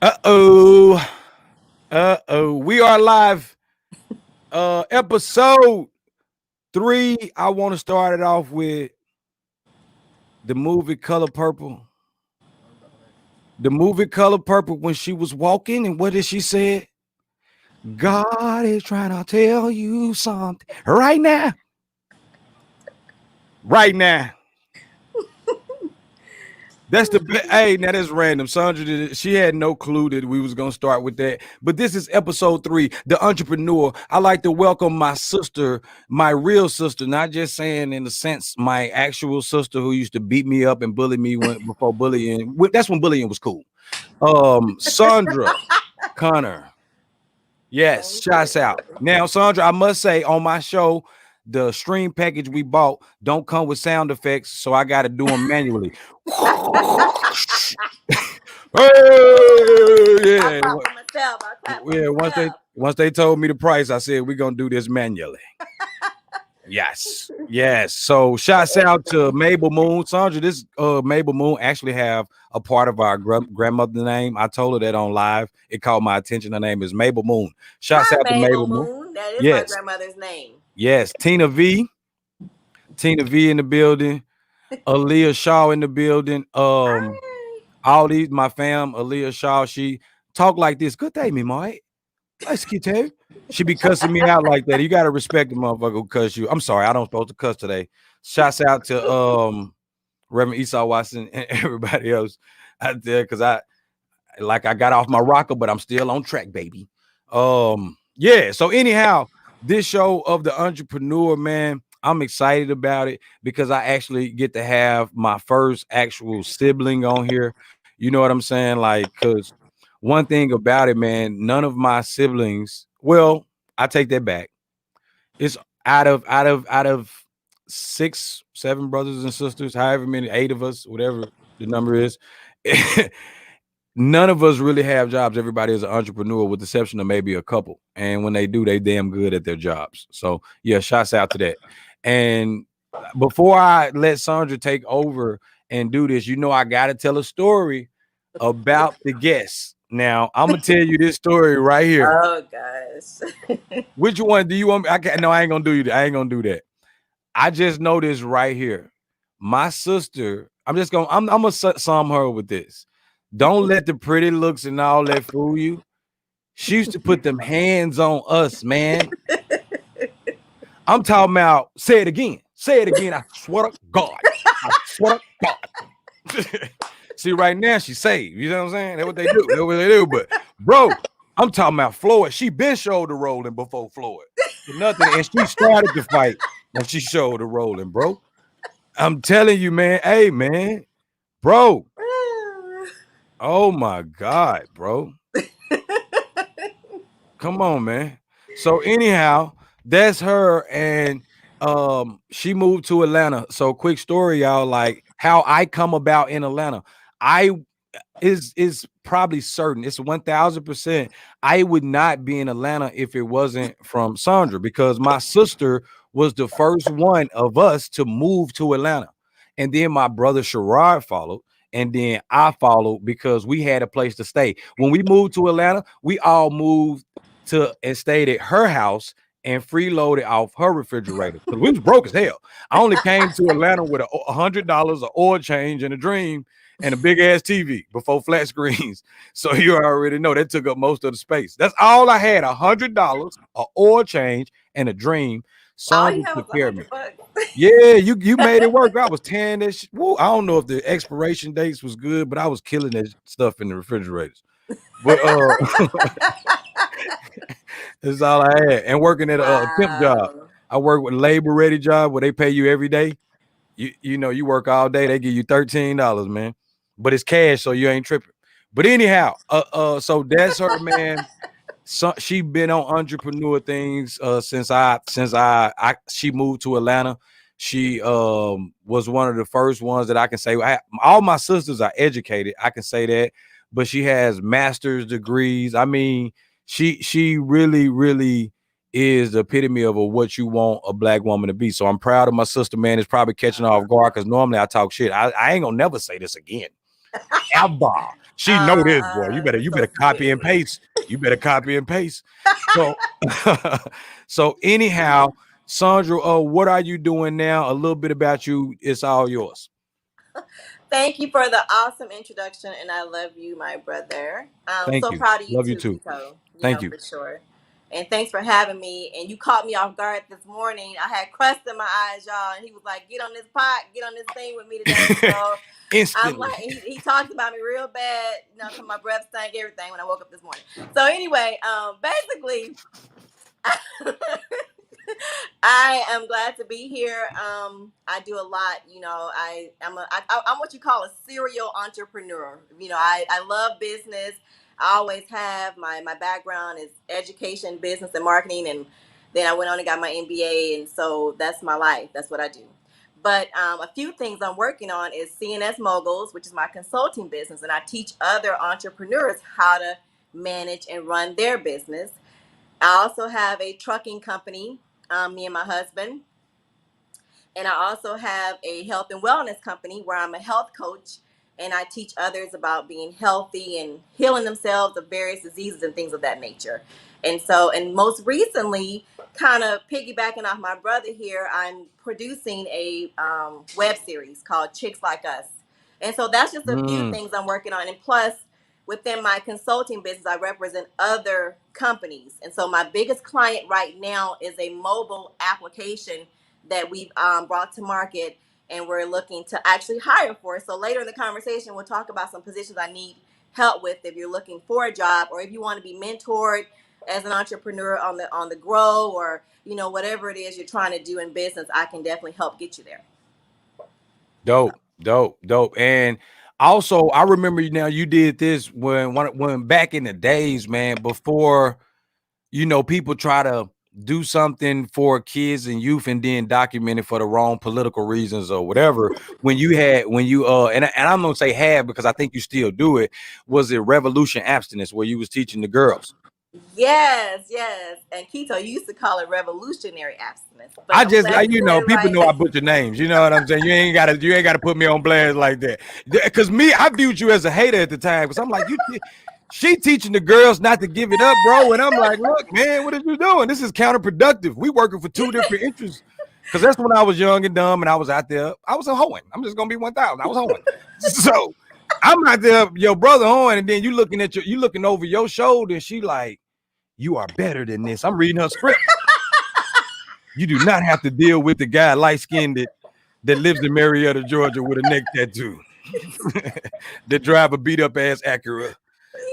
Uh-oh. Uh-oh. We are live. Episode 3. I want to start it off with the movie Color Purple. The movie Color Purple when she was walking, and what did she say? God is trying to tell you something right now. Right now. That's the hey, now that's random. Sondra she had no clue that we was gonna start with that. But this is episode 3, the entrepreneur. I like to welcome my sister, my real sister, not just saying in the sense my actual sister who used to beat me up and bully me before bullying. That's when bullying was cool. Sondra Connor. Yes, Thank shouts out. you. Now, Sondra, I must say on my show, the stream package we bought don't come with sound effects, so I got to do them manually. Hey, I yeah, clap for myself. I clap for yeah. Once they myself. once they told me the price, I said we're gonna do this manually. Yes, yes. So shouts out to Mabel Moon. Sandra, this Mabel Moon actually have a part of our grandmother name. I told her that on live. It caught my attention. Her name is Mabel Moon. Shouts Hi, out to Mabel Mabel Moon. Moon. That is my Yes, grandmother's name. yes. Tina V in the building. Aaliyah Shaw in the building. Hi. All these my fam. Aaliyah Shaw. She talk like this. Good day, me, Mike. Nice Kito. She be cussing me out like that. You gotta respect the motherfucker who cuss you. I'm sorry, I don't supposed to cuss today. Shouts out to Reverend Esau Watson and everybody else out there because I got off my rocker, but I'm still on track, baby. Yeah. So anyhow, this show of the entrepreneur, man, I'm excited about it because I actually get to have my first actual sibling on here. You know what I'm saying? Like, because one thing about it, man, none of my siblings, well, I take that back. It's out of 6, 7 brothers and sisters, however many, 8 of us, whatever the number is. None of us really have jobs. Everybody is an entrepreneur, with the exception of maybe a couple. And when they do, they damn good at their jobs. So yeah, shouts out to that. And before I let Sondra take over and do this, I gotta tell a story about the guests. Now I'm gonna tell you this story right here. Oh, gosh. Which one do you want me? I can't. No, I ain't gonna do you. I ain't gonna do that. I just know this right here. My sister. I'm just gonna. I'm gonna sum her with this. Don't let the pretty looks and all that fool you. She used to put them hands on us, man. I'm talking about. Say it again. Say it again. I swear to God. I swear to God. See, right now she saved. You know what I'm saying? That's what they do. That's what they do. But bro, I'm talking about Floyd. She been shoulder rolling before Floyd. Nothing, and she started the fight when she shoulder rolling, bro. I'm telling you, man. Hey, man, bro. Oh my God, bro. Come on, man. So anyhow, that's her, and she moved to Atlanta. So quick story, y'all, like how I come about in Atlanta. I is probably certain. It's 1000%. I would not be in Atlanta if it wasn't from Sondra, because my sister was the first one of us to move to Atlanta. And then my brother Sherrod followed. And then I followed because we had a place to stay. When we moved to Atlanta, we all moved to and stayed at her house and freeloaded off her refrigerator because we was broke as hell. I only came to Atlanta with $100, an oil change, and a dream, and a big ass TV before flat screens. So you already know that took up most of the space. That's all I had: $100, an oil change, and a dream. All you Sandra have was took a care of me. hundred bucks. Yeah, you made it work. I was tearing that shit. Woo, I don't know if the expiration dates was good, but I was killing that stuff in the refrigerators. But that's all I had. And working at a temp job. Wow. I work with a labor ready job where they pay you every day. You work all day, they give you $13, man. But it's cash, so you ain't tripping. But anyhow, so that's her, man. So she been on entrepreneur things since she moved to Atlanta. She was one of the first ones that I can say. All my sisters are educated, I can say that, but she has master's degrees. I mean, she really is the epitome of what you want a black woman to be. So I'm proud of my sister, man. It's probably catching off guard because normally I talk shit. I ain't gonna never say this again. Ever. She know this, boy. That's You so better copy and sweet. paste. You better copy and paste. So so anyhow, Sondra, what are you doing now? A little bit about you. It's all yours. Thank you for the awesome introduction, and I love you, my brother. I'm Thank so you. proud of you Love you too, too. Kito. You Thank know, you. for sure. And thanks for having me. And you caught me off guard this morning. I had crust in my eyes, y'all, and he was like, "Get on this pot, get on this thing with me today." So I'm Instantly. like, he talked about me real bad. You know, till my breath stank, everything when I woke up this morning. So anyway, basically. I am glad to be here. I do a lot. You know, I'm what you call a serial entrepreneur. You know, I love business. I always have. My background is education, business, and marketing, and then I went on and got my MBA, and so that's my life. That's what I do. But a few things I'm working on is CNS Moguls, which is my consulting business, and I teach other entrepreneurs how to manage and run their business. I also have a trucking company, me and my husband. And I also have a health and wellness company where I'm a health coach and I teach others about being healthy and healing themselves of various diseases and things of that nature. And so, and most recently, kind of piggybacking off my brother here, I'm producing a web series called Chicks Like Us. And so that's just a few Mm, things I'm working on. And plus, within my consulting business, I represent other companies. And so my biggest client right now is a mobile application that we've brought to market and we're looking to actually hire for. So later in the conversation, we'll talk about some positions I need help with if you're looking for a job or if you want to be mentored as an entrepreneur on the grow or whatever it is you're trying to do in business. I can definitely help get you there. dope, dope, dope. And also, I remember now you did this when back in the days, man, before people try to do something for kids and youth and then document it for the wrong political reasons or whatever. And I'm gonna say have because I think you still do it. Was it Revolution Abstinence where you was teaching the girls? Yes, yes. And Keto, you used to call it revolutionary abstinence, but I I'm just, glad you said it people right. know I butcher names. You know what I'm saying? You ain't gotta put me on blast like that. Because me, I viewed you as a hater at the time. Because I'm like, she teaching the girls not to give it up, bro. And I'm like, look, man, what are you doing? This is counterproductive. We working for two different interests. Because that's when I was young and dumb, and I was out there. I was a hoeing. I'm just gonna be 1,000. I was hoeing. So I'm out there, your brother hoeing, and then you looking over your shoulder, and she like, you are better than this. I'm reading her script. You do not have to deal with the guy light skinned that lives in Marietta, Georgia, with a neck tattoo, that drive a beat up ass Acura.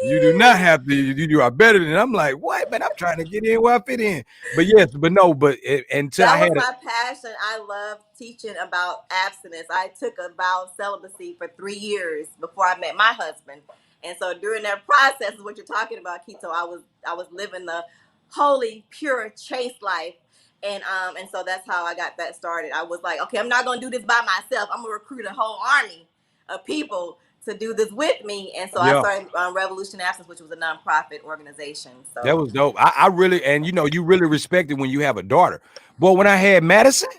You do not have to. You are better than. I'm like, what, man? I'm trying to get in where I fit in. But yes, but no, but until I That was had it. my passion. I love teaching about abstinence. I took a vow of celibacy for 3 years before I met my husband, and so during that process, is what you're talking about, Keto. I was living the holy, pure, chaste life, and so that's how I got that started. I was like, okay, I'm not gonna do this by myself. I'm gonna recruit a whole army of people to do this with me, and so I Yeah, started Revolution Abstinence, which was a nonprofit organization. that So was dope. I really, and you really respect it when you have a daughter. Boy, when I had Madison,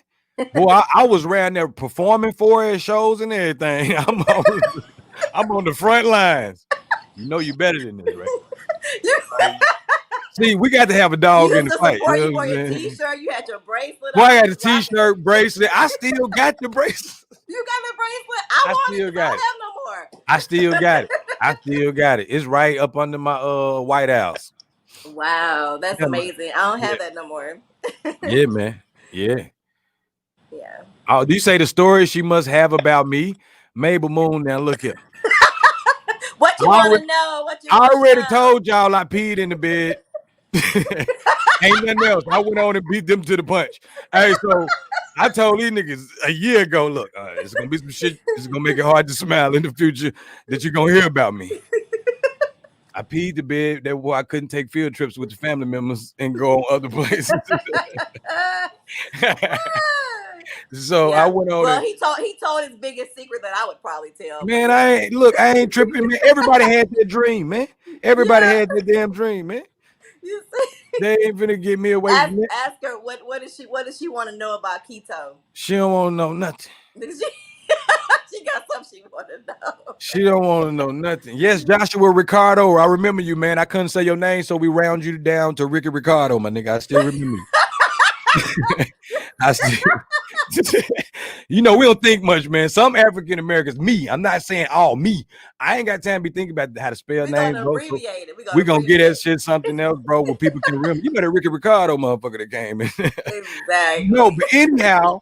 boy, I was around there performing for her at shows and everything. I'm on the front lines. You know you better than this, right? you Like, see, we got to have a You dog in used the to fight. You support. know You what wore your I'm saying? T-shirt. You had your bracelet Boy, I on. got You a was rocking it. t-shirt, bracelet. I still got the bracelet. You got the bracelet. I I want it still because I got it. don't have no more. I still got it. I still got it. It's right up under my White House. Wow, that's Yeah, man. amazing. I don't Yeah. have that no more. Yeah, man. Yeah. Yeah. Oh, do you say the story she must have about me? Mabel Moon, now look here. What I you want already, to know? What you I want to already know? told y'all I peed in the bed. Ain't nothing else. I went on and beat them to the punch. Hey, so I told these niggas a year ago, look, it's gonna be some shit. It's gonna make it hard to smile in the future that you're gonna hear about me. I peed the bed. That why I couldn't take field trips with the family members and go on other places. So I Yeah. went on Well, and he told his biggest secret that I would probably tell, but man, I ain't tripping, man. Everybody had their dream, man. Everybody yeah. had their damn dream, man. You see? They ain't finna get me away Ask from it. ask her what does she want to know about keto? She don't want to know nothing. Did she, She got something she want to know. She don't want to know nothing. Yes, Joshua Ricardo. I remember you, man. I couldn't say your name, so we round you down to Ricky Ricardo, my nigga. I still remember you. I still, we don't think much, man. Some African Americans, me, I'm not saying all me. I ain't got time to be thinking about how to spell We're names, gonna bro. So abbreviate it. We're we gonna gonna get that abbreviate shit something else, bro, where people can remember. You know that Ricky Ricardo motherfucker that came in. it. No, Exactly. but anyhow,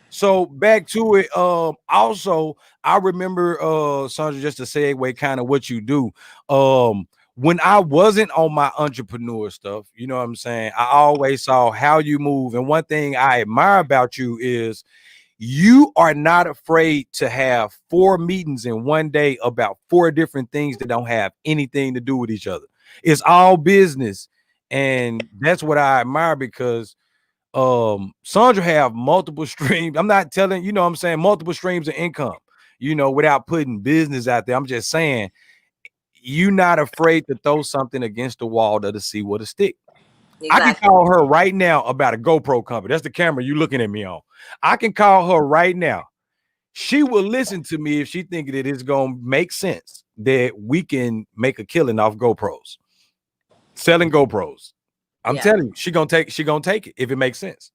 so back to it. Also, I remember Sondra, just to segue kind of what you do. When I wasn't on my entrepreneur stuff, you know what I'm saying? I always saw how you move. And one thing I admire about you is you are not afraid to have 4 meetings in one day about 4 different things that don't have anything to do with each other. It's all business. And that's what I admire because Sondra have multiple streams. I'm not telling, you know what I'm saying, multiple streams of income, without putting business out there. I'm just saying you not afraid to throw something against the wall to see what it stick. I can Exactly. call her right now about a GoPro company. That's the camera you looking at me on. I can call her right now. She will listen to me if she think that it's gonna make sense that we can make a killing off GoPros, selling GoPros. I'm Yeah. telling you, she gonna take it if it makes sense.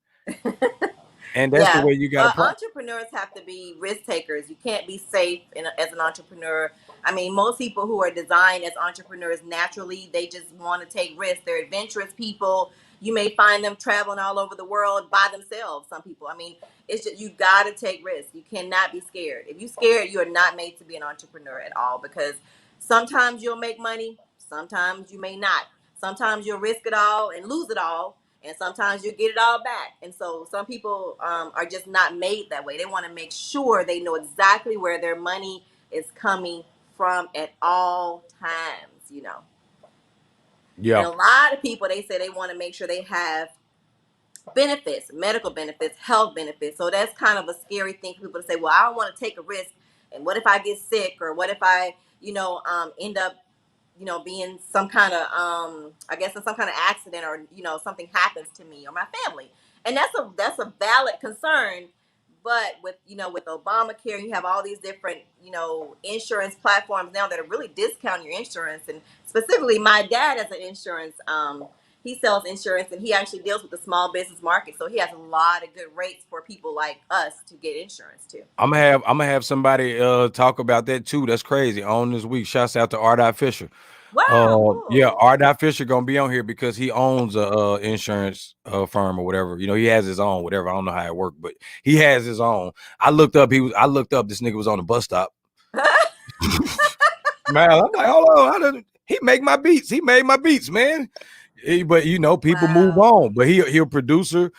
And that's the Yeah, way you got to profit. entrepreneurs have to be risk takers. You can't be safe as an entrepreneur. I mean, most people who are designed as entrepreneurs naturally, they just want to take risks. They're adventurous people. You may find them traveling all over the world by themselves. Some people. I mean, it's just you got to take risks. You cannot be scared. If you're scared, you are not made to be an entrepreneur at all because sometimes you'll make money, sometimes you may not. Sometimes you'll risk it all and lose it all, and sometimes you get it all back. And so some people are just not made that way. They want to make sure they know exactly where their money is coming from at all times. And Yeah. a lot of people, they say they want to make sure they have benefits, medical benefits, health benefits. So that's kind of a scary thing for people to say, well, I don't want to take a risk, and what if I get sick, or what if I end up being some kind of I guess in some kind of accident, or something happens to me or my family. And that's a valid concern. But with Obamacare, you have all these different insurance platforms now that are really discounting your insurance. And specifically, my dad has an insurance. He sells insurance, and he actually deals with the small business market. So he has a lot of good rates for people like us to get insurance too. I'm gonna have somebody talk about that too. That's crazy. On this week, shouts out to R. Fisher. Wow, Yeah, cool. R. Fisher gonna be on here because he owns a insurance firm or whatever. He has his own whatever. I don't know how it worked, but he has his own. I looked up. This nigga was on the bus stop. Man, I'm like, hold on. He make my beats? He made my beats, man. But people move Wow. on. But he a producer.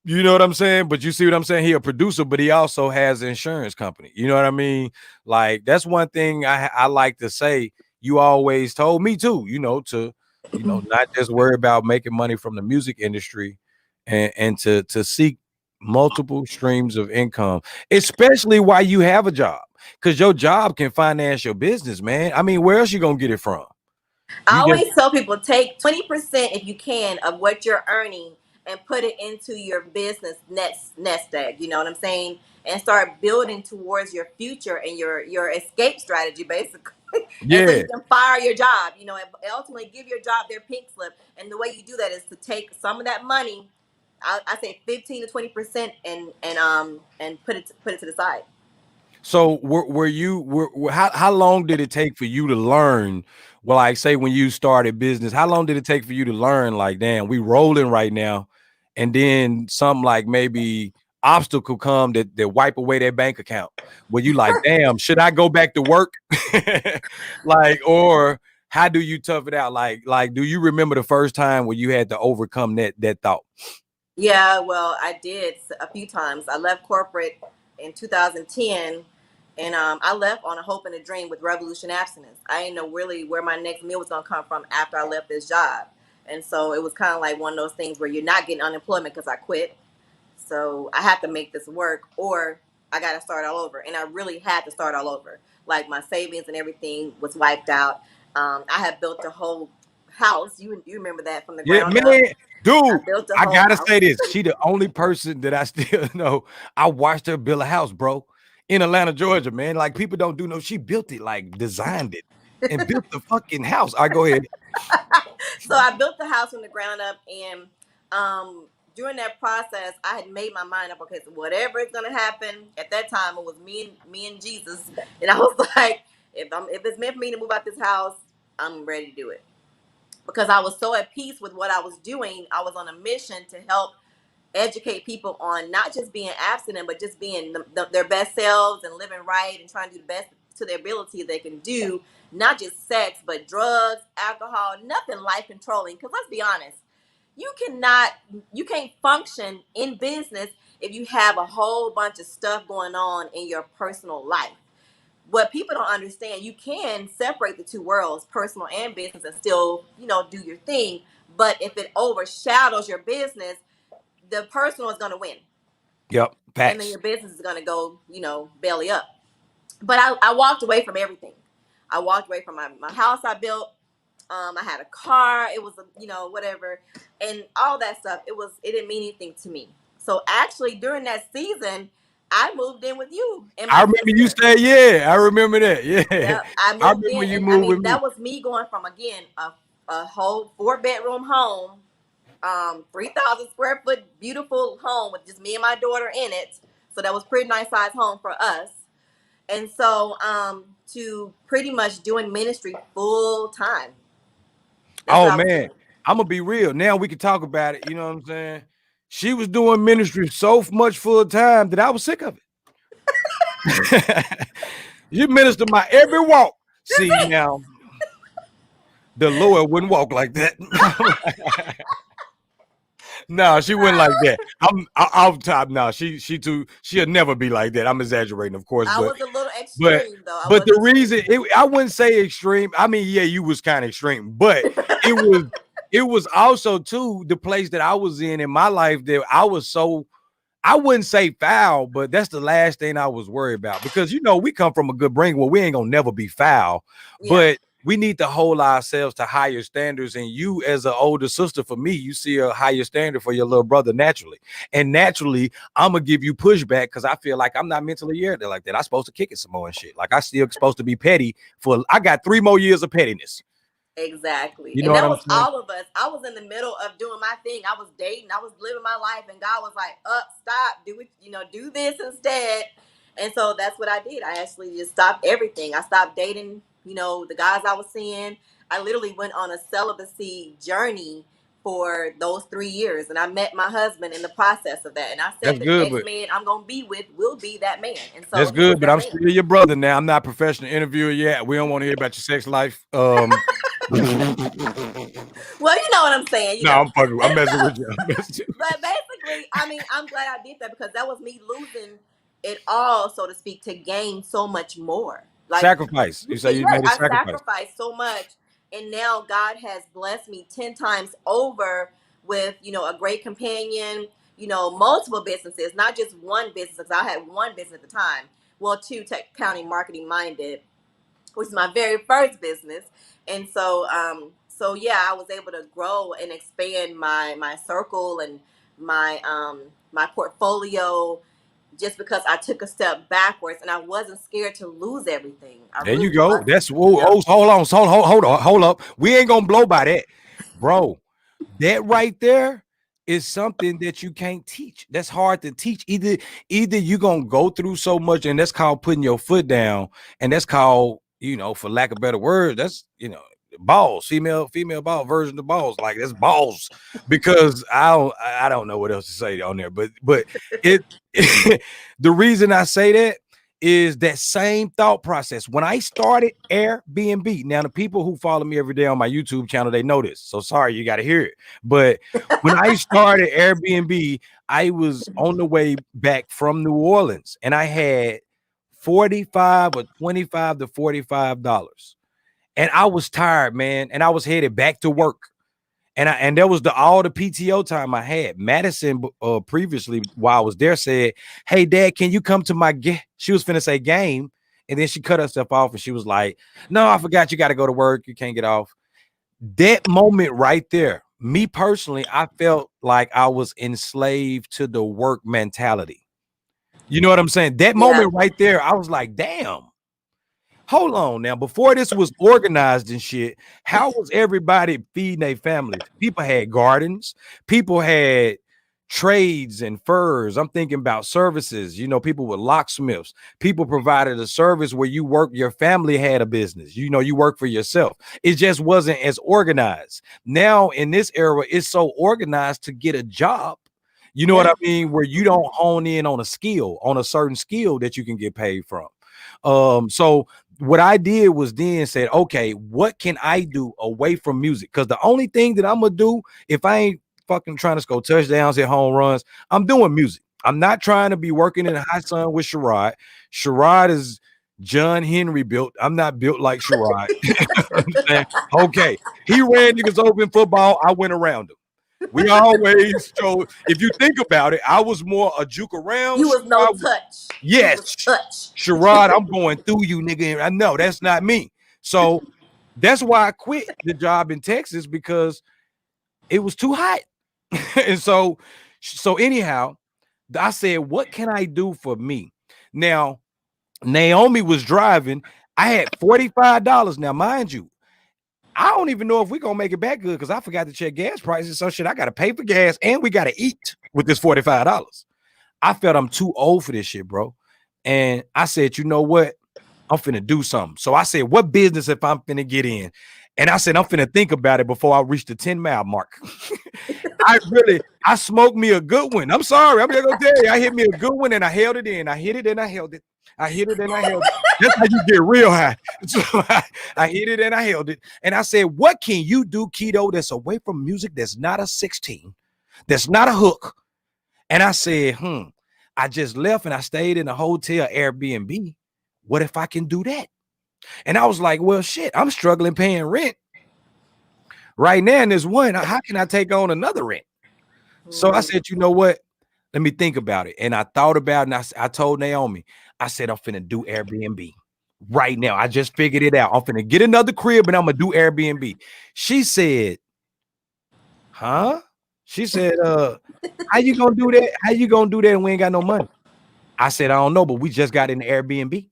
You know what I'm saying? But you see what I'm saying? He a producer, but he also has an insurance company. You know what I mean? Like that's one thing I like to say. You always told me too, to not just worry about making money from the music industry and to seek multiple streams of income, especially while you have a job. Because your job can finance your business, man. I mean, where else you gonna get it from? I You just always tell people take 20% if you can of what you're earning and put it into your business nest egg. You know what I'm saying? And start building towards your future and your escape strategy, basically. And so yeah. you can fire your job, and ultimately give your job their pink slip. And the way you do that is to take some of that money, I say 15 to 20%, and put it to the side. So how long did it take for you to learn? Well, like say when you started business, how long did it take for you to learn? Like, damn, we rolling right now, and then some like maybe obstacle come that wipe away their bank account. Where you like, damn, should I go back to work? Like, or how do you tough it out? Like, do you remember the first time when you had to overcome that thought? Yeah, well, I did a few times. I left corporate in 2010, and I left on a hope and a dream with revolution abstinence. I didn't know really where my next meal was going to come from after I left this job. And so it was kind of like one of those things where you're not getting unemployment because I quit. So I have to make this work, or I got to start all over. And I really had to start all over. Like my savings and everything was wiped out. I had built a whole house. You remember that, from the Yeah, ground up. man, I dude. built a I whole gotta house. say this. She the only person that I still know. I watched her build a house, bro. in Atlanta, Georgia, man. Like people don't do no. She built it, like designed it, and built the fucking house. I go ahead. So I built the house from the ground up, and during that process, I had made my mind up. Okay, so whatever is gonna happen at that time, it was me and Jesus, and I was like, if it's meant for me to move out this house, I'm ready to do it because I was so at peace with what I was doing. I was on a mission to help educate people on not just being abstinent, but just being their best selves and living right and trying to do the best to their ability they can do. Not just sex, but drugs, alcohol, nothing life controlling. Because let's be honest, you can't function in business if you have a whole bunch of stuff going on in your personal life. What people don't understand, you can separate the two worlds, personal and business, and still, do your thing. But if it overshadows your business, the personal is going to win, Yep, and then facts. your business is going to go, belly up. But I walked away from everything. I walked away from my house I built. I had a car. It was, whatever, and all that stuff. It didn't mean anything to me. So actually, during that season, I moved in with you and I my remember you sister. said, yeah, I remember that. Yeah, Yep, I I moved remember in, you and I moved with mean me. that was me going from, again, a whole 4-bedroom home, 3,000 square foot beautiful home with just me and my daughter in it. So that was pretty nice size home for us. And so to pretty much doing ministry full time. That's what Oh I was man, doing. I'm gonna be real. Now we can talk about it. You know what I'm saying? She was doing ministry so much full time that I was sick of it. You minister my every walk. See now, the Lord wouldn't walk like that. No, she wouldn't like that. I'm off top now. She'll never be like that. I'm exaggerating, of course, I but was a little but extreme though. I but was the reason extreme. I wouldn't say extreme. I mean, yeah, you was kind of extreme, but it was it was also too the place that I was in my life that I was so I wouldn't say foul, but that's the last thing I was worried about because we come from a good bring where we ain't gonna never be foul, Yeah, but we need to hold ourselves to higher standards. And you, as an older sister, for me, you see a higher standard for your little brother naturally. And naturally, I'm gonna give you pushback because I feel like I'm not mentally there like that. I'm supposed to kick it some more and shit. Like I still supposed to be petty for I got 3 more years of pettiness. exactly. You know And what that I'm was saying? all of us. I was in the middle of doing my thing. I was dating. I was living my life, and God was like, "Up, stop, do it. Do this instead." And so that's what I did. I actually just stopped everything. I stopped dating. The guys I was seeing. I literally went on a celibacy journey for those 3 years, and I met my husband in the process of that. And I said, That's the good, next but man I'm gonna be with will be that man, and That's so he was good, but that I'm man. still your brother now. I'm not a professional interviewer yet. We don't want to hear about your sex life. Well, you know what I'm saying, No, I'm fucking. I'm and messing so. with you. I'm messing with But basically, I mean, I'm glad I did that because that was me losing it all, so to speak, to gain so much more. Like, sacrifice. You say you yes, made a I sacrifice. sacrificed so much, and now God has blessed me 10 times over with a great companion, multiple businesses, not just one business. Because I had one business at the time. Well, two, tech, counting marketing minded, which is my very first business. And so yeah, I was able to grow and expand my circle and my portfolio just because I took a step backwards and I wasn't scared to lose everything. I There you really go. wasn't. That's whoa, Yep. hold on, hold up. We ain't gonna blow by that, bro. That right there is something that you can't teach. That's hard to teach. Either you're gonna go through so much, and that's called putting your foot down, and that's called, for lack of better words, that's balls, female ball version of balls. Like that's balls. Because I don't know what else to say on there, but it the reason I say that is that same thought process. When I started Airbnb, now the people who follow me every day on my YouTube channel, they know this. So sorry, you got to hear it. But when I started Airbnb, I was on the way back from New Orleans and I had 45 or 25 to $45. And I was tired, man. And I was headed back to work. And that was all the PTO time I had. Madison previously while I was there said, "Hey Dad, can you come to my she was finna say game, and then she cut herself off and she was like, "No, I forgot you got to go to work. You can't get off." That moment right there, me personally, I felt like I was enslaved to the work mentality. You know what I'm saying? That Yeah. moment right there, I was like, damn. Hold on now. Before this was organized and shit, how was everybody feeding their families? People had gardens, people had trades and furs. I'm thinking about services, you know, people with locksmiths, people provided a service where you work, your family had a business, you know, you work for yourself. It just wasn't as organized. Now in this era, it's so organized to get a job. You know what I Yeah. mean? Where you don't hone in on a skill, on a certain skill that you can get paid from. So what I did was then said, okay, what can I do away from music? Because the only thing that I'm gonna do if I ain't fucking trying to score touchdowns, hit home runs, I'm doing music. I'm not trying to be working in the high sun with Sherrod. Sherrod is John Henry built. I'm not built like Sherrod. Okay, he ran niggas over in football. I went around him. We always so if you think about it, I was more a juke around. You was no Sherrod, touch. You yes, was touch. Sherrod, I'm going through you, nigga. I know that's not me. So that's why I quit the job in Texas because it was too hot. And so anyhow, I said, what can I do for me? Now, Naomi was driving. I had $45. Now, mind you, I don't even know if we're gonna make it back good because I forgot to check gas prices. So shit, I gotta pay for gas and we gotta eat with this $45. I felt I'm too old for this shit, bro. And I said, you know what? I'm finna do something. So I said, what business if I'm finna get in? And I said, I'm finna think about it before I reach the 10-mile mark. I smoked me a good one. I'm sorry. I'm just gonna tell you, I hit me a good one and I held it in. I hit it and I held it. I hit it and I held it. That's how you get real high. So I hit it and I held it. And I said, what can you do, Kito, that's away from music, that's not a 16, that's not a hook? And I said, I just left and I stayed in a hotel Airbnb. What if I can do that? And I was like, well, shit, I'm struggling paying rent right now. And there's one, how can I take on another rent? So I said, you know what? Let me think about it. And I thought about it and I told Naomi, I said, I'm finna do Airbnb right now. I just figured it out. I'm finna get another crib and I'm gonna do Airbnb. She said, huh? She said, how you gonna do that? How you gonna do that and we ain't got no money? I said, I don't know, but we just got in the Airbnb.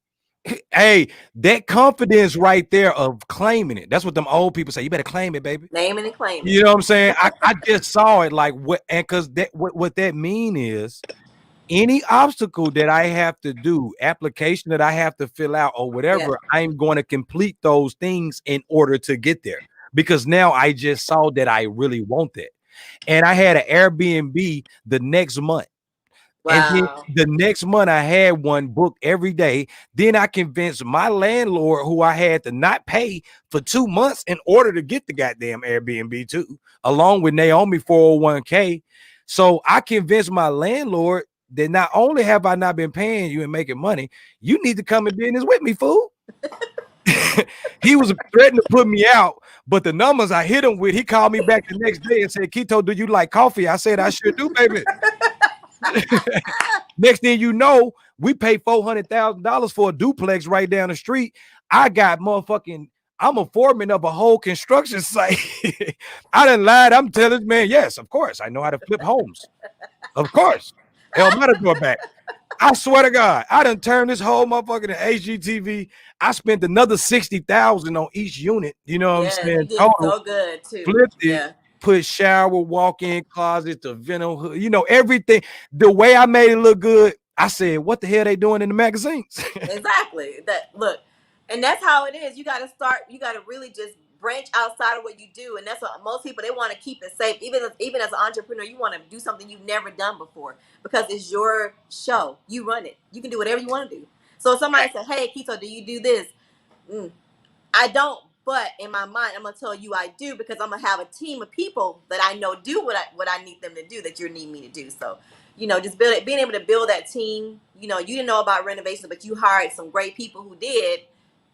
Hey, that confidence right there of claiming it. That's what them old people say. You better claim it, baby. Name it and claim it. You know what I'm saying? I just saw it like what, and because that what that mean is any obstacle that I have to do, application that I have to fill out or whatever, I'm going to complete those things in order to get there. Because now I just saw that I really want that. And I had an Airbnb the next month. And then Wow. the next month I had one booked every day. Then I convinced my landlord, who I had to not pay for 2 months in order to get the goddamn Airbnb too, along with Naomi 401k. So I convinced my landlord that not only have I not been paying you and making money, you need to come in business with me, fool. He was threatening to put me out, but the numbers I hit him with, he called me back the next day and said, Kito, do you like coffee? I said, I sure do, baby. Next thing you know, we paid $400,000 for a duplex right down the street. I got motherfucking, I'm a foreman of a whole construction site. I done lied. I'm telling this man, yes, of course. I know how to flip homes. Of course. El Matador back. I swear to God, I done turned this whole motherfucker to HGTV. I spent another 60,000 on each unit. You know what I'm You saying? did Total, so good too. flipped it, Yeah. put shower, walk-in closet, the vent, you know, everything. The way I made it look good, I said, what the hell they doing in the magazines? Exactly. That look, and that's how it is. You got to start. You got to really just branch outside of what you do, and that's what most people, they want to keep it safe. Even as an entrepreneur, you want to do something you've never done before because it's your show. You run it. You can do whatever you want to do. So if somebody said, "Hey, Kito, do you do this?" I don't, but in my mind, I'm gonna tell you I do because I'm gonna have a team of people that I know do what I need them to do that you need me to do. So, just being able to build that team. You didn't know about renovations, but you hired some great people who did,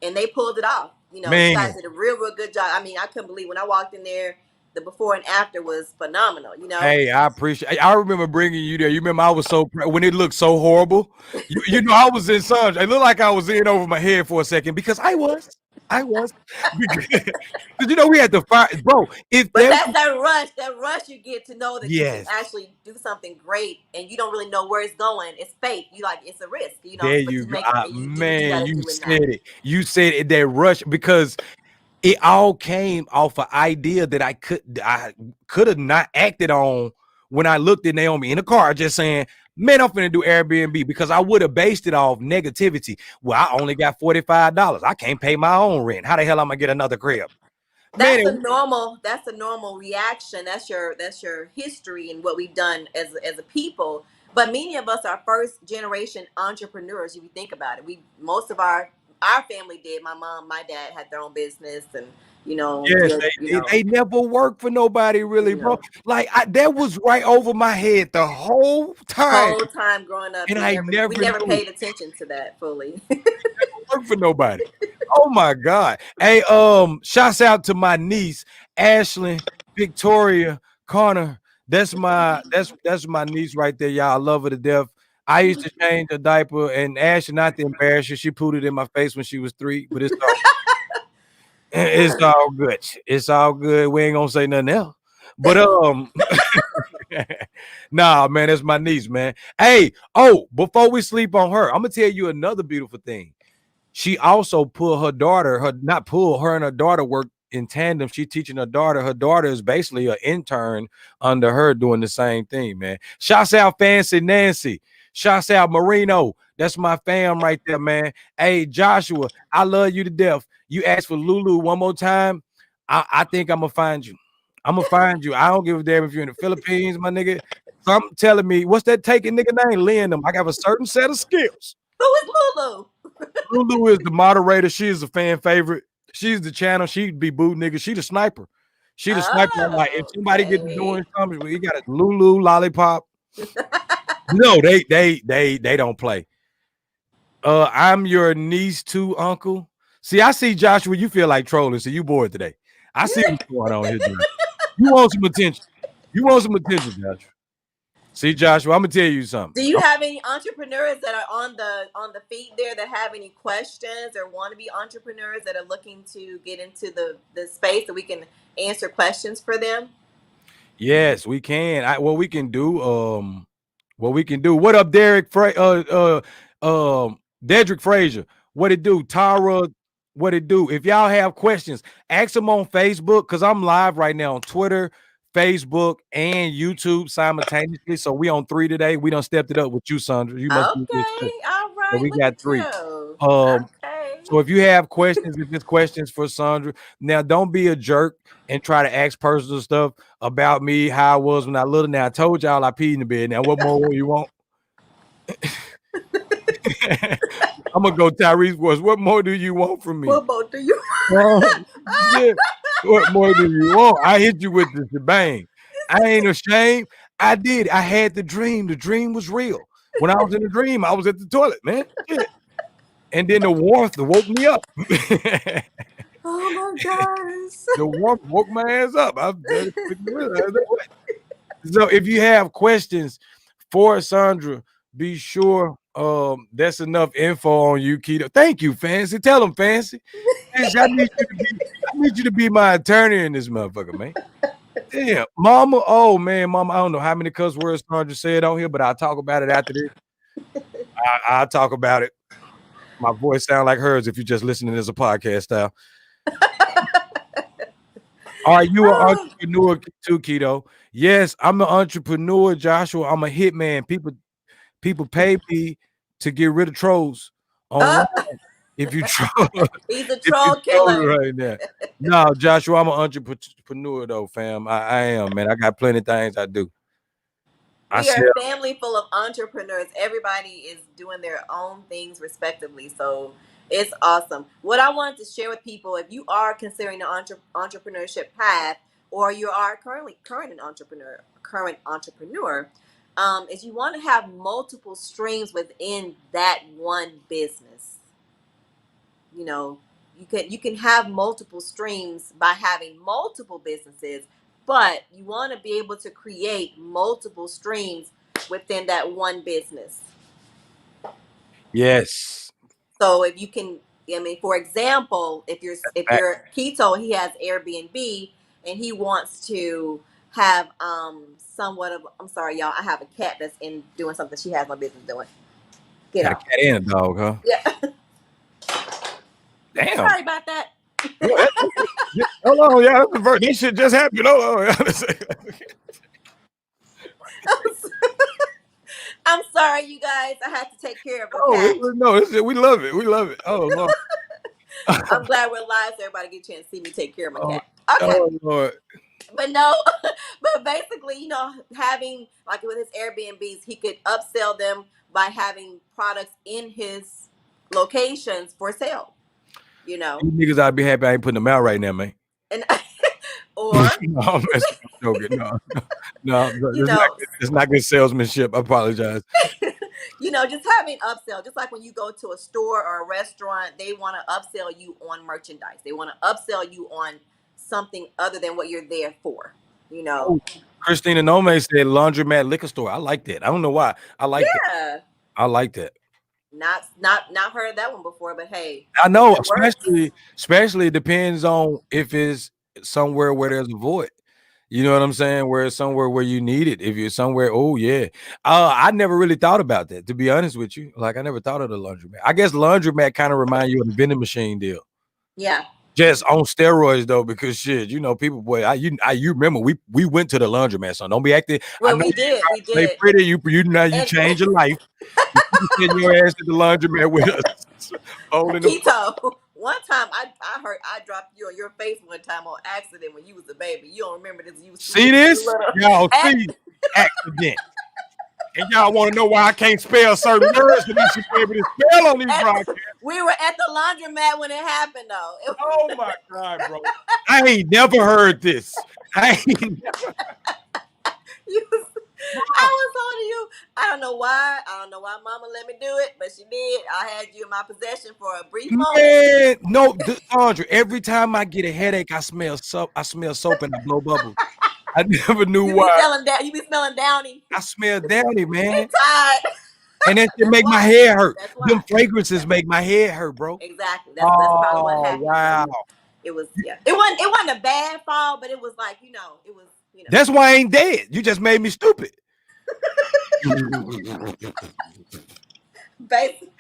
and they pulled it off. You guys Man, did a real good job. I mean, I couldn't believe when I walked in there. The before and after was phenomenal. hey, I appreciate. I remember bringing you there. You remember I was so when it looked so horrible. You know I was in some. It looked like I was in over my head for a second because I was. I was because we had to find, bro. If But there that's was, that rush you get to know that you can yes, actually do something great, and you don't really know where it's going. It's fake. You like it's a risk, there but you you go. make it and you do what you got Man, to you do in said that. it. You said it. That rush because it all came off an idea that I could have not acted on when I looked at Naomi in the car, just saying, "Man, I'm finna do Airbnb," because I would have based it off negativity. Well, I only got $45. I can't pay my own rent. How the hell am I gonna get another crib? Man, That's a normal reaction. That's your history and what we've done as a people. But many of us are first generation entrepreneurs. If you think about it, we most of our family did. My mom, my dad had their own business, and yes, did they did. They never worked for nobody, really, you bro. know Like that was right over my head the whole time, whole time growing up, and we I never never knew. paid attention to that fully. Work for nobody. Oh my God. Hey, shouts out to my niece, Ashley Victoria Connor. That's my niece right there, y'all. I love her to death. I used to change her diaper, and Ashley, not to embarrass her, she put it in my face when she was 3, but it's all good. It's all good. We ain't gonna say nothing else. But nah, man, that's my niece, man. Hey, before we sleep on her, I'm gonna tell you another beautiful thing. She also pulled her daughter, her not pull her and her daughter work in tandem. She teaching her daughter. Her daughter is basically an intern under her doing the same thing, man. Shouts out Fancy Nancy. Shouts out Marino. That's my fam right there, man. Hey, Joshua, I love you to death. You asked for Lulu one more time. I think I'm gonna find you. I'm gonna find you. I don't give a damn if you're in the Philippines, my nigga. Something telling me, what's that taking nigga name? Lend them. I got a certain set of skills. Who is Lulu? Lulu is the moderator. She is a fan favorite. She's the channel. She'd be boo nigga. She the sniper. She the sniper. I'm like, if Oh, somebody get to doing okay. something, we got a Lulu lollipop. No, they don't play. I'm your niece too, uncle. See, I see Joshua. You feel like trolling, so you bored today. I see what's going on here, Joshua. You want some attention. You want some attention, Joshua. See, Joshua, I'm gonna tell you something. Do you have any entrepreneurs that are on the feed there that have any questions or want to be entrepreneurs that are looking to get into the space that we can answer questions for them? Yes, we can. What we can do, what we can do. What up, Dedrick Frazier? What it do? Tara, what it do? If y'all have questions, ask them on Facebook because I'm live right now on Twitter, Facebook, and YouTube simultaneously. So we on 3 today. We done stepped it up with you, Sondra. You must be Okay, too. all So right. we Look got at 3. you. Um, Okay. so if you have questions, if it's questions for Sondra, now don't be a jerk and try to ask personal stuff about me, how I was when I little. Now I told y'all I peed in the bed. Now what more you want? I'm gonna go Tyrese voice. What more do you want from me? What boat do you? Shit. What more do you want? I hit you with the shebang. I ain't ashamed. I did. I had the dream. The dream was real. When I was in the dream, I was at the toilet, man. Shit. And then the warmth woke me up. Oh my gosh. The warmth woke my ass up. I very quickly realized that. So if you have questions for Sondra, be sure that's enough info on you, Kito. Thank you, Fancy. Tell them, Fancy. Fancy, I need you to be my attorney in this motherfucker, man. Damn, Mama. Oh man, Mama. I don't know how many cuss words Sondra said on here, but I'll talk about it after this. I'll talk about it. My voice sound like hers if you're just listening as a podcast style. All right, you are Oh, entrepreneur too, Keto. Yes, I'm an entrepreneur, Joshua. I'm a hitman. People pay me to get rid of trolls online. oh, If you troll, he's a if you troll trolling killer. right now. No, Joshua, I'm an entrepreneur though, fam. I am, man. I got plenty of things I do. I We are sell. a family full of entrepreneurs. Everybody is doing their own things respectively. So it's awesome. What I wanted to share with people, if you are considering the entrepreneurship path, or you are current entrepreneur, is you want to have multiple streams within that one business. You know, you can have multiple streams by having multiple businesses, but you want to be able to create multiple streams within that one business. Yes. So if you can I mean, for example, if Fact. you're Keto, he has Airbnb and he wants to have somewhat of, I'm sorry y'all, I have a cat that's in doing something she has no business doing. Get Got a off. cat and a dog, huh? Yeah. Damn. Sorry about that. Well, hold on, yeah, that's the verse. This shit just happened. Hold on. I'm sorry, you guys. I had to take care of a No, cat. we love it. We love it. Oh Lord. I'm glad we're live so everybody get a chance to see me take care of my Oh, cat. Okay. oh Lord. But no, but basically, having like with his Airbnbs, he could upsell them by having products in his locations for sale, you know. You niggas I'd be happy I ain't putting them out right now, man. And or No, I'm messing. I'm joking. No, no, you know, it's not good salesmanship. I apologize. just having upsell, just like when you go to a store or a restaurant, they want to upsell you on merchandise. They want to upsell you on something other than what you're there for, you know. Oh, Christina Nome said laundromat liquor store. I like that. I don't know why. I like that. Yeah. I like that. Not heard of that one before, but hey, I if know, it works, especially it depends on if it's somewhere where there's a void. You know what I'm saying? Where it's somewhere where you need it. If you're somewhere, oh yeah. I never really thought about that, to be honest with you. Like I never thought of the laundromat. I guess laundromat kind of remind you of the vending machine deal. yeah. Just on steroids though, because shit, people, boy, you remember we went to the laundromat, so don't be acting. I Well, know we you did, trying we to play did, pretty, you now you and change your life. You send your ass to the laundromat with us, holding the Keto. One time, I heard I dropped you on your face one time on accident when you was a baby. You don't remember this? see You was this, little. y'all see accident. And y'all want to know why I can't spell certain words because you should be able to spell on these broadcasts. We were at the laundromat when it happened, though. Oh my God, bro. I ain't never heard this. I ain't I was holding you. I don't know why. I don't know why Mama let me do it, but she did. I had you in my possession for a brief moment. man. No, Sondra, every time I get a headache, I smell soap. I smell soap and I blow bubbles. I never knew You be why. smelling down. You be smelling downy I smell downy, and man. tired. And that shit That's make my why. head hurt. That's Them why. fragrances make my head hurt, bro. Exactly. That's probably what Oh, happened. So wow. it was, yeah. It wasn't a bad fall, but it was like, it was, That's why I ain't dead. You just made me stupid. basically.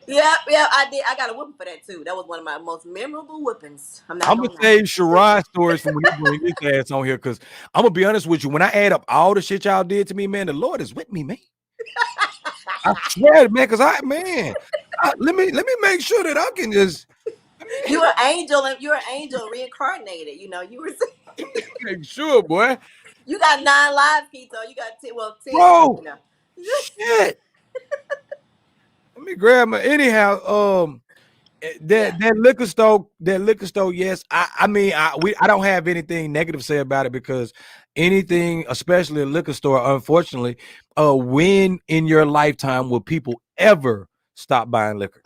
Yeah, I did. I got a whooping for that too. That was one of my most memorable whoopings. I'm not I'm gonna gonna lie. save Sharon stories from when he bring his ass on here because I'm gonna be honest with you. When I add up all the shit y'all did to me, man, the Lord is with me, man. I swear, man, because let me make sure that I can just You're an angel, and you're an angel reincarnated. You were. make sure, boy. You got 9 lives, Keto. You got 10. Well, 10. Bro, shit. Let me grab my anyhow. Yeah. That liquor store, yes. I mean, I don't have anything negative to say about it because anything, especially a liquor store, unfortunately, when in your lifetime will people ever stop buying liquor?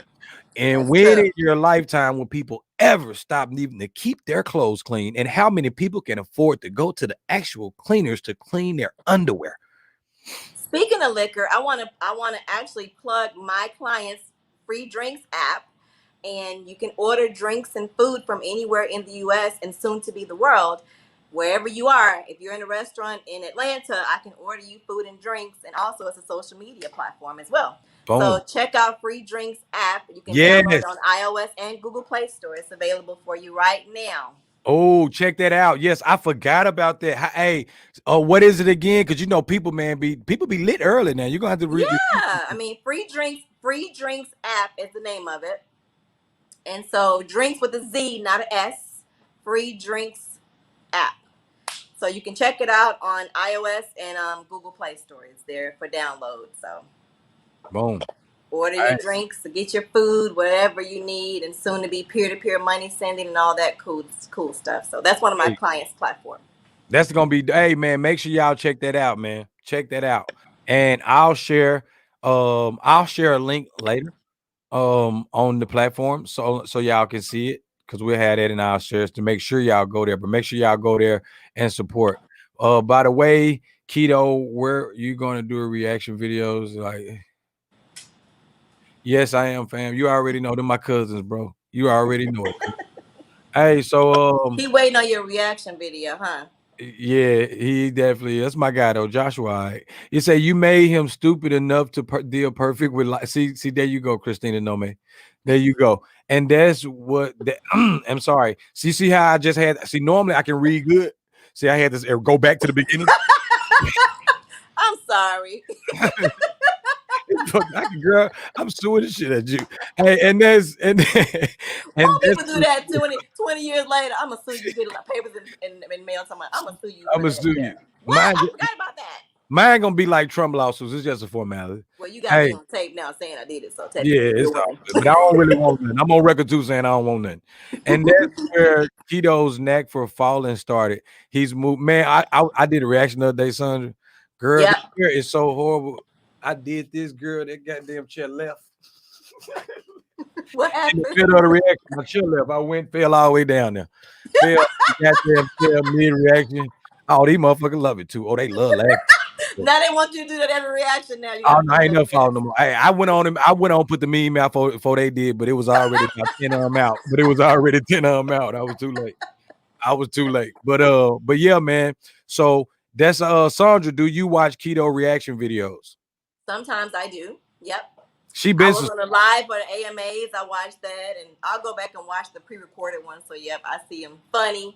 And That's when true. in your lifetime will people ever stop needing to keep their clothes clean? And how many people can afford to go to the actual cleaners to clean their underwear? Speaking of liquor, I want to actually plug my clients' free drinks app, and you can order drinks and food from anywhere in the U.S. and soon to be the world. Wherever you are, if you're in a restaurant in Atlanta, I can order you food and drinks, and also it's a social media platform as well. So Boom. check out Free Drinks app. You can download Yes. it on iOS and Google Play Store. It's available for you right now. Oh, check that out. Yes, I forgot about that. Hey, what is it again? Because people, man, people be lit early now. You're gonna have to Yeah, read. I mean, Free Drinks app is the name of it. And so drinks with a Z, not an S. Free Drinks app. So you can check it out on iOS and Google Play Store. It's there for download. So Boom. order All your right. drinks, get your food, whatever you need, and soon to be peer-to-peer money sending and all that cool stuff. So that's one of my Hey, clients' platforms. that's gonna be. Hey, man, make sure y'all check that out, man. Check that out, and I'll share a link later on the platform so y'all can see it because we'll have that in our shares to make sure y'all go there. But make sure y'all go there and support. By the way, Keto, where you gonna do a reaction videos like? Yes, I am, fam. You already know them my cousins, bro. You already know it. Hey, so He waiting on your reaction video, huh? yeah, he definitely that's my guy though, Joshua. You say you made him stupid enough to deal perfect with like. See, there you go, Christina Nome. There you go, and that's what. I'm sorry. See how I just had. See, normally I can read good. See, I had to go back to the beginning. I'm sorry. Fuck, girl, I'm suing the shit at you. Hey, and there's and and More that's people do that 20 years later. I'm gonna sue you. Get like papers in mail. Somebody, I'm gonna sue you I'm for gonna that. sue Yeah. you. What? Mine, I forgot about that. mine gonna be like Trump lawsuits. It's just a formality. Well, you got me Hey, on tape now saying I did it, so yeah, technically it's you're all winning. good, but I don't really want nothing. I'm on record too saying I don't want nothing. And that's where Keto's knack for falling started. He's moved. Man, I did a reaction the other day, Sondra. Girl, Yep. this girl is so horrible. I did this girl, that goddamn chair left. What In the happened? middle of the reaction, my chair left. I went, fell all the way down there. Fell goddamn chair mid reaction. Oh, these motherfuckers love it too. Oh, they love laughing. Now they want you to do that every reaction. Now you got Oh, to no, put I on ain't every never followed reaction. no more. Hey, I went on him. I went on put the meme out before they did, but it was already about 10 of them out. But it was already 10 of them out. I was too late. I was too late. But yeah, man. So that's Sandra. Do you watch keto reaction videos? Sometimes I do. Yep. She I been was on the live for the AMAs. I watched that, and I'll go back and watch the pre-recorded one. So yep, I see them funny.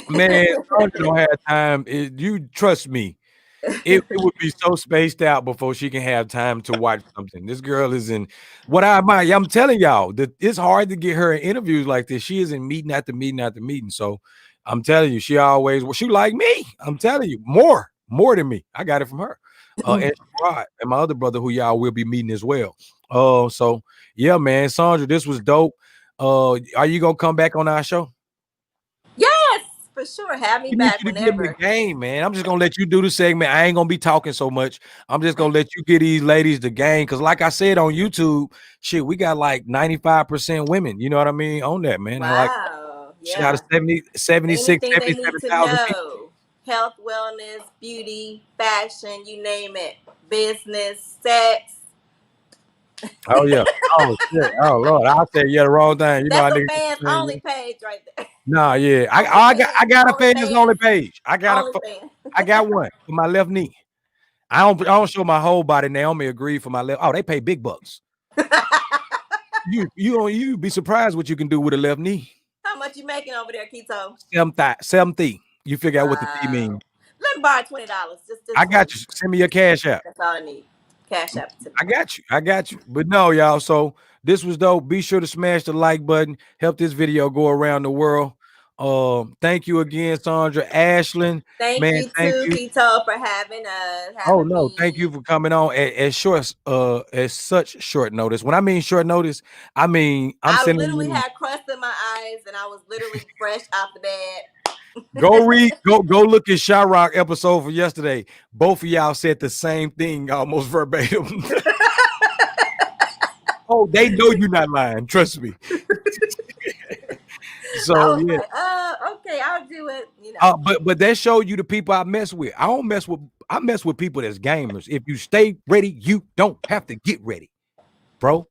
man. Sandra don't have time. You trust me. It would be so spaced out before she can have time to watch something. This girl is in what I admire. I'm telling y'all that it's hard to get her in interviews like this. She is in meeting after meeting after meeting. So I'm telling you, she always she like me. I'm telling you, more than me. I got it from her. And Sherrod and my other brother who y'all will be meeting as well. So yeah, man, Sandra, this was dope. Are you gonna come back on our show? Yes, for sure. Have me I need back you to give me the whenever. game, man. I'm just gonna let you do the segment. I ain't gonna be talking so much. I'm just gonna let you get these ladies the game. Cause like I said on YouTube, shit, we got like 95% women. You know what I mean? On that, man. And like Wow. shit out of Yeah. 70, 76, Anything they need to 77,000 people. know. Health, wellness, beauty, fashion, you name it. Business, sex. Oh yeah. Oh shit. Oh Lord. I said yeah the wrong thing. You know That's I a niggas fans only page right there. nah, yeah. Only I fans, got a only fans only fans, page. only fans. I got one for my left knee. I don't show my whole body. Naomi agreed for my left. Oh, they pay big bucks. You be surprised what you can do with a left knee. How much you making over there, Keto? 70. You figure out what the T Wow. mean. Let me borrow $20. Just I 20. got you. Send me your cash app. That's all I need. Cash app to me. I got you. I got you. But no, y'all. So this was dope. Be sure to smash the like button. Help this video go around the world. Thank you again, Sondra. Ashlyn, Thank man, you thank too, you. Keto, for having us, Oh having no, thank you me. for coming on at short as such short notice. When I mean short notice, I mean I'm I sending literally you had crust in my eyes, and I was literally fresh out the go bed. read, go look at Shyrock episode for yesterday. Both of y'all said the same thing almost verbatim. Oh, they know you're not lying. Trust me. I So was yeah. like, okay, I'll do it. But that showed you the people I mess with. I mess with people that's gamers. If you stay ready, you don't have to get ready, bro.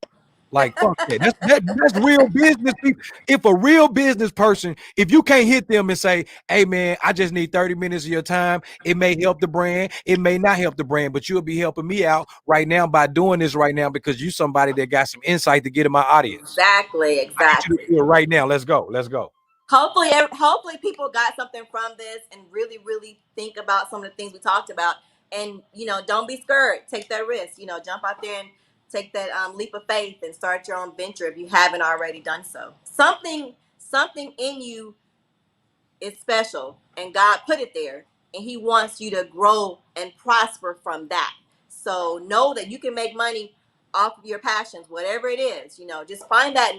Like fuck that. That's real business people. If a real business person, if you can't hit them and say, hey man, I just need 30 minutes of your time, it may help the brand, it may not help the brand, but you'll be helping me out right now by doing this right now because you somebody that got some insight to get in my audience. Exactly, I need you to exactly. do it right now. Let's go. Let's go. Hopefully people got something from this and really, really think about some of the things we talked about. And don't be scared. Take that risk. Jump out there and take that leap of faith and start your own venture if you haven't already done so. Something in you is special, and God put it there, and He wants you to grow and prosper from that. So know that you can make money off of your passions, whatever it is. Just find that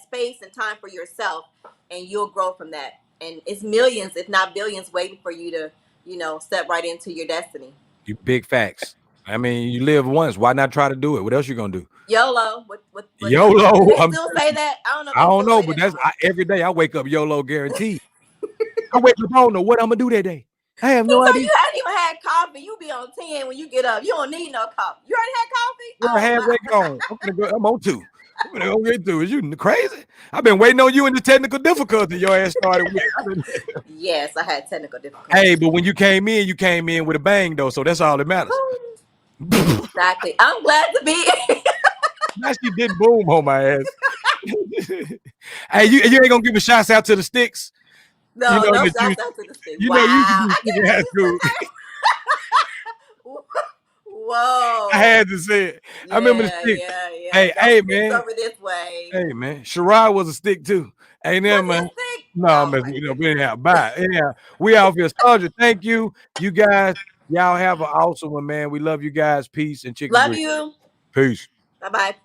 space and time for yourself, and you'll grow from that. And it's millions, if not billions, waiting for you to step right into your destiny. You big facts. I mean, you live once. Why not try to do it? What else you gonna do? YOLO. What do YOLO. they still say that? I don't know if I they don't still know, say but that no more. every day I wake up YOLO guaranteed. I wake up, I don't know what I'm gonna do that day. I have no So idea. you hadn't even had coffee. You be on 10 when you get up. You don't need no coffee. You already had coffee? We're Oh my. halfway gone. I'm gonna go. I'm on two. I'm gonna go get through. Is you crazy? I've been waiting on you in the technical difficulty your ass started with. Yes, I had technical Hey, difficulties. but when you came in with a bang though, so that's all that matters. Exactly. I'm glad to be. Now she did boom on my ass. Hey, you ain't gonna give a shout out to the sticks. You No, know no that shouts out to the stick. you Wow. know you used to be I stick can't in high believe school. you said that. I Whoa. had to say it. I remember the Yeah, sticks. yeah, yeah. Hey Those sticks man. over this way. Hey man. Shirai was a stick too. Ain't there, Was he man? a stick? No, I'm Oh messing my with you. But goodness. anyhow, bye. Anyhow, we out here. Sondra, thank you. You guys, y'all have an awesome one, man. We love you guys. Peace and chicken Love grease. you. Peace. Bye bye.